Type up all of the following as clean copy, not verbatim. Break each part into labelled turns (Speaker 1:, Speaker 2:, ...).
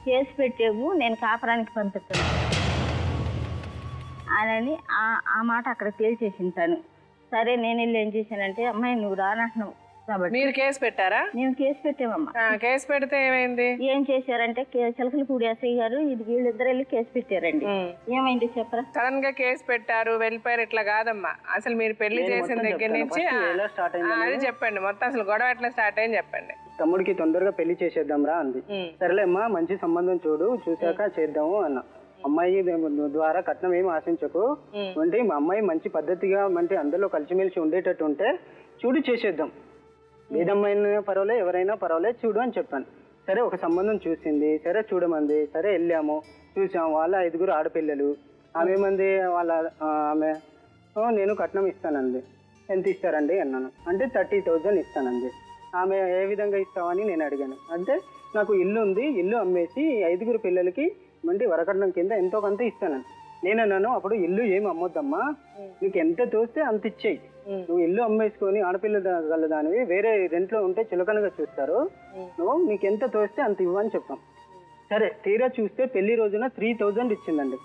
Speaker 1: Case పెట్టేవు, నేను కాపురానికి పంపిస్తాను అని ఆ మాట అక్కడ తేల్చేసింది తను. సరే నేను వెళ్ళి ఏం చేశానంటే, అమ్మాయి నువ్వు రానంటున్నావు కాబట్టి.
Speaker 2: మీరు కేసు పెట్టారా?
Speaker 1: నేను కేసు పెట్టామమ్మా.
Speaker 2: కేసు పెడితే ఏమైంది?
Speaker 1: ఏం చేశారంటే చిలకలపూడి ఎస్ఐ గారు వీళ్ళిద్దరు వెళ్ళి కేసు పెట్టారండి. ఏమైంది చెప్పరా?
Speaker 2: సడన్ గా కేసు పెట్టారు వెళ్ళిపోయారు, ఇట్లా కాదమ్మా. అసలు మీరు పెళ్లి చేసిన దగ్గర నుంచి అది చెప్పండి, మొత్తం అసలు గొడవ ఎట్లా స్టార్ట్ అయ్యింది చెప్పండి.
Speaker 3: తమ్ముడికి తొందరగా పెళ్లి చేసేద్దాం రా అంది. సరేలేమ్మా మంచి సంబంధం చూసాక చేద్దాము అన్న. అమ్మాయి ద్వారా కట్నం ఏమి ఆశించకు, అంటే మా అమ్మాయి మంచి పద్ధతిగా అంటే అందులో కలిసిమెలిసి ఉండేటట్టు ఉంటే చూడు చేసేద్దాం, ఏదమ్మాయినా పర్వాలేదు ఎవరైనా పర్వాలేదు చూడు అని చెప్పాను. సరే ఒక సంబంధం చూసింది, సరే చూడమంది. సరే వెళ్ళాము, చూసాము. వాళ్ళ 5 ఆడపిల్లలు. ఆమె మంది వాళ్ళ ఆమె నేను కట్నం ఇస్తానండి. ఎంత ఇస్తారండి అన్నాను. అంటే 30,000 ఇస్తానండి. ఆమె ఏ విధంగా ఇస్తామని నేను అడిగాను. అంటే నాకు ఇల్లు ఉంది, ఇల్లు అమ్మేసి 5 పిల్లలకి అంటే వరకట్నం కింద ఎంతో కొంత ఇస్తానండి. నేనన్నాను అప్పుడు ఇల్లు ఏమి అమ్మొద్దమ్మా, నీకు ఎంత తోస్తే అంత ఇచ్చేయి. నువ్వు ఇల్లు అమ్మేసుకొని ఆడపిల్ల గలదానివి వేరే రెంట్లో ఉంటే చులకనగా చూస్తారు, నువ్వు నీకు ఎంత తోస్తే అంత ఇవ్వని చెప్పాం. సరే తీరా చూస్తే పెళ్లి రోజున 3,000 ఇచ్చిందండి.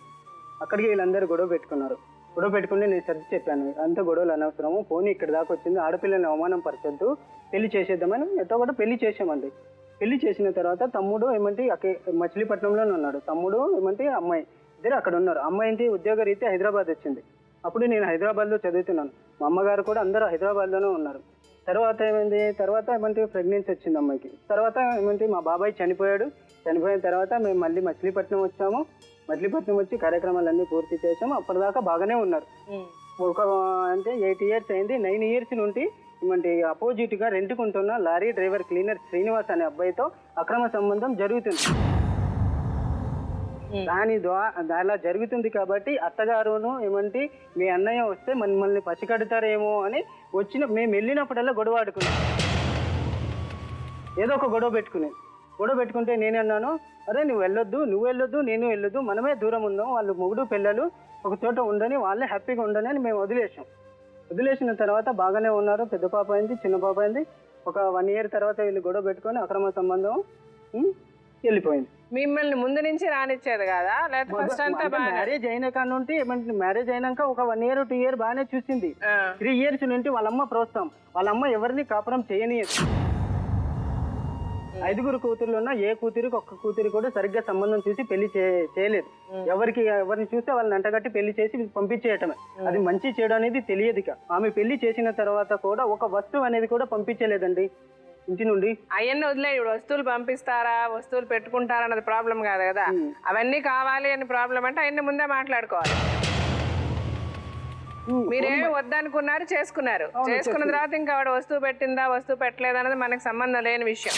Speaker 3: అక్కడికి వీళ్ళందరూ గొడవ పెట్టుకున్నారు. గొడవ పెట్టుకుంటే నేను సర్ది చెప్పాను, అంత గొడవలు అనవసరము, పోనీ ఇక్కడ దాకా వచ్చింది, ఆడపిల్లని అవమానం పరచొద్దు, పెళ్లి చేసేద్దామని ఎంతో కూడా పెళ్లి చేసామండి. పెళ్లి చేసిన తర్వాత తమ్ముడు ఏమంటే మచిలీపట్నంలోనే ఉన్నాడు, తమ్ముడు ఏమంటే అమ్మాయి ఇద్దరు అక్కడ ఉన్నారు. అమ్మాయి ఏంటి ఉద్యోగ రీతి హైదరాబాద్ వచ్చింది. అప్పుడు నేను హైదరాబాద్లో చదువుతున్నాను, మా అమ్మగారు కూడా అందరూ హైదరాబాద్లోనే ఉన్నారు. తర్వాత ఏమంటే ప్రెగ్నెన్సీ వచ్చింది అమ్మాయికి. తర్వాత ఏమంటే మా బాబాయ్ చనిపోయాడు. చనిపోయిన తర్వాత మేము మళ్ళీ మచిలీపట్నం వచ్చాము. మచిలీపట్నం వచ్చి కార్యక్రమాలన్నీ పూర్తి చేసాము. అప్పటిదాకా బాగానే ఉన్నారు. ఒక అంటే 8 ఇయర్స్ అయింది. 9 ఇయర్స్ నుండి ఏమంటే అపోజిట్ గా రెంట్కుంటున్న లారీ డ్రైవర్ క్లీనర్ శ్రీనివాస్ అనే అబ్బాయితో అక్రమ సంబంధం జరుగుతుంది. అలా జరుగుతుంది కాబట్టి అత్తగారును ఏమంటే మీ అన్నయ్య వస్తే మమ్మల్ని పసికడతారేమో అని మేము వెళ్ళినప్పుడల్లా గొడవ ఆడుకున్నాం. ఏదో ఒక గొడవ పెట్టుకుంటే నేనన్నాను, అరే నువ్వు వెళ్ళొద్దు నేను వెళ్ళొద్దు, మనమే దూరం ఉందాం, వాళ్ళు మొగుడు పిల్లలు ఒక చోట ఉండని, వాళ్ళే హ్యాపీగా ఉండని అని మేము వదిలేసిన తర్వాత బాగానే ఉన్నారు. పెద్ద పాప అయింది, చిన్న పాప అయింది. ఒక 1 ఇయర్ తర్వాత వీళ్ళు గొడవ పెట్టుకొని అక్రమ సంబంధం వెళ్ళిపోయింది.
Speaker 2: మిమ్మల్ని ముందు నుంచి రానిచ్చేది కదా?
Speaker 3: మ్యారేజ్ అయిన కాడ నుండి మ్యారేజ్ అయినాక ఒక 1 ఇయర్ 2 ఇయర్ బాగానే చూసింది. 3 ఇయర్స్ నుండి వాళ్ళమ్మ ప్రోత్సాహం, వాళ్ళమ్మ ఎవరిని కాపురం చేయనియదు. 5 కూతుర్లు ఉన్నా ఏ కూతురికి ఒక్క కూతురి కూడా సరిగ్గా సంబంధం చూసి పెళ్లి చేయలేదు. ఎవరిని చూస్తే వాళ్ళని అంటగట్టి పెళ్లి చేసి పంపించేయటమే. అది మంచి చేయడం అనేది తెలియదు. ఆమె పెళ్లి చేసిన తర్వాత కూడా ఒక వస్తువు అనేది కూడా పంపించలేదండి ఇంటి నుండి.
Speaker 2: అవన్నీ వదిలే, ఇప్పుడు వస్తువులు పంపిస్తారా వస్తువులు పెట్టుకుంటారా అన్నది ప్రాబ్లం కాదు కదా. అవన్నీ కావాలి అని ప్రాబ్లం అంటే అవన్నీ ముందే మాట్లాడుకోవాలి. మీరేమి వద్దనుకున్నారు, చేసుకున్న తర్వాత ఇంకా ఆవిడ వస్తువు పెట్టిందా వస్తువు పెట్టలేదా అన్నది మనకు సంబంధం లేని విషయం.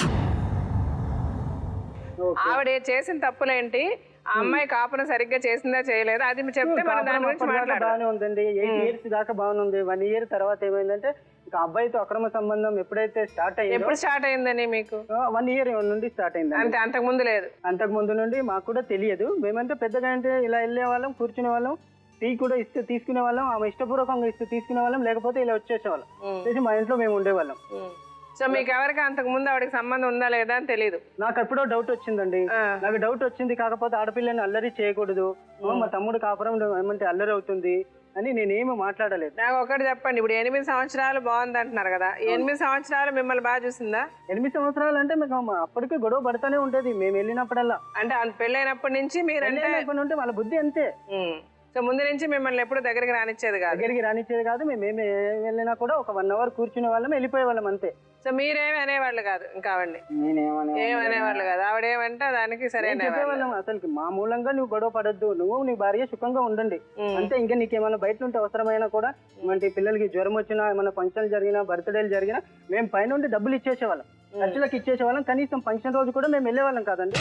Speaker 2: ఆవిడ చేసిన తప్పులేంటి, ఆ అమ్మాయి కాపురం సరిగ్గా చేసిందా చేయలేదా అది చెప్తే మనం దాని గురించి మాట్లాడాలి.
Speaker 3: 8 ఇయర్స్ దాకా బాగుంది. 1 ఇయర్ తర్వాత ఏమైందంటే ఇక అబ్బాయితో అక్రమ సంబంధం ఎప్పుడైతే స్టార్ట్ అయ్యింది.
Speaker 2: ఎప్పుడు స్టార్ట్ అయిందని మీకు?
Speaker 3: 1 ఇయర్ నుండి స్టార్ట్ అయింది.
Speaker 2: అంతే, అంతకు ముందు లేదు?
Speaker 3: అంతకు ముందు నుండి మాకు కూడా తెలియదు. మేమంటే పెద్దగా అంటే ఇలా వెళ్ళే వాళ్ళం, కూర్చునే వాళ్ళం, టీ కూడా ఇస్తే తీసుకునే వాళ్ళం, ఆమె ఇష్టపూర్వకంగా ఇస్తే తీసుకునే వాళ్ళం, లేకపోతే ఇలా వచ్చేసేవాళ్ళం. చేసి మా ఇంట్లో మేము ఉండేవాళ్ళం.
Speaker 2: సో మీకు ఎవరికి అంతకు ముందు ఆవిడకి సంబంధం ఉందా లేదా అని తెలియదు?
Speaker 3: నాకు ఎప్పుడో డౌట్ వచ్చింది. కాకపోతే ఆడపిల్లని అల్లరి చేయకూడదు, మా తమ్ముడు కాపురం ఏమంటే అల్లరి అవుతుంది అని నేనేమి మాట్లాడలేదు.
Speaker 2: నాకు ఒకటి చెప్పండి, ఇప్పుడు 8 సంవత్సరాలు బాగుంది అంటున్నారు కదా, 8 సంవత్సరాలు మిమ్మల్ని బాగా చూసిందా?
Speaker 3: 8 సంవత్సరాలు అంటే మీకు అప్పటికే గొడవ పడుతూనే ఉండేది మేము వెళ్ళినప్పుడల్లా.
Speaker 2: అంటే పెళ్ళైనప్పటి నుంచి మీరు
Speaker 3: అంటే వాళ్ళ బుద్ధి అంతే.
Speaker 2: సో ముందు నుంచి మిమ్మల్ని ఎప్పుడు దగ్గరికి రానిచ్చేది
Speaker 3: కాదు. మేము వెళ్ళినా కూడా ఒక 1 అవర్ కూర్చునే వాళ్ళం, వెళ్ళిపోయే వాళ్ళం అంతే.
Speaker 2: సో మీరేమి అనేవాళ్ళు కాదు ఇంకా ఆవిడ్ని? ఏమనేవాళ్ళు కాదు. ఆవిడేమంటే దానికి సరైన
Speaker 3: అసలు మామూలంగా నువ్వు గొడవ పడద్దు, నువ్వు నీ భార్య సుఖంగా ఉండండి అంతే. ఇంకా నీకేమైనా బయట ఉంటే అవసరమైనా కూడా అంటే పిల్లలకి జ్వరం వచ్చినా, ఏమైనా ఫంక్షన్లు జరిగినా, బర్త్డేలు జరిగినా మేము పైన డబ్బులు ఇచ్చేసేవాళ్ళం, ఖర్చులకు ఇచ్చేసేవాళ్ళం. కనీసం ఫంక్షన్ రోజు కూడా మేము వెళ్ళేవాళ్ళం కాదండి.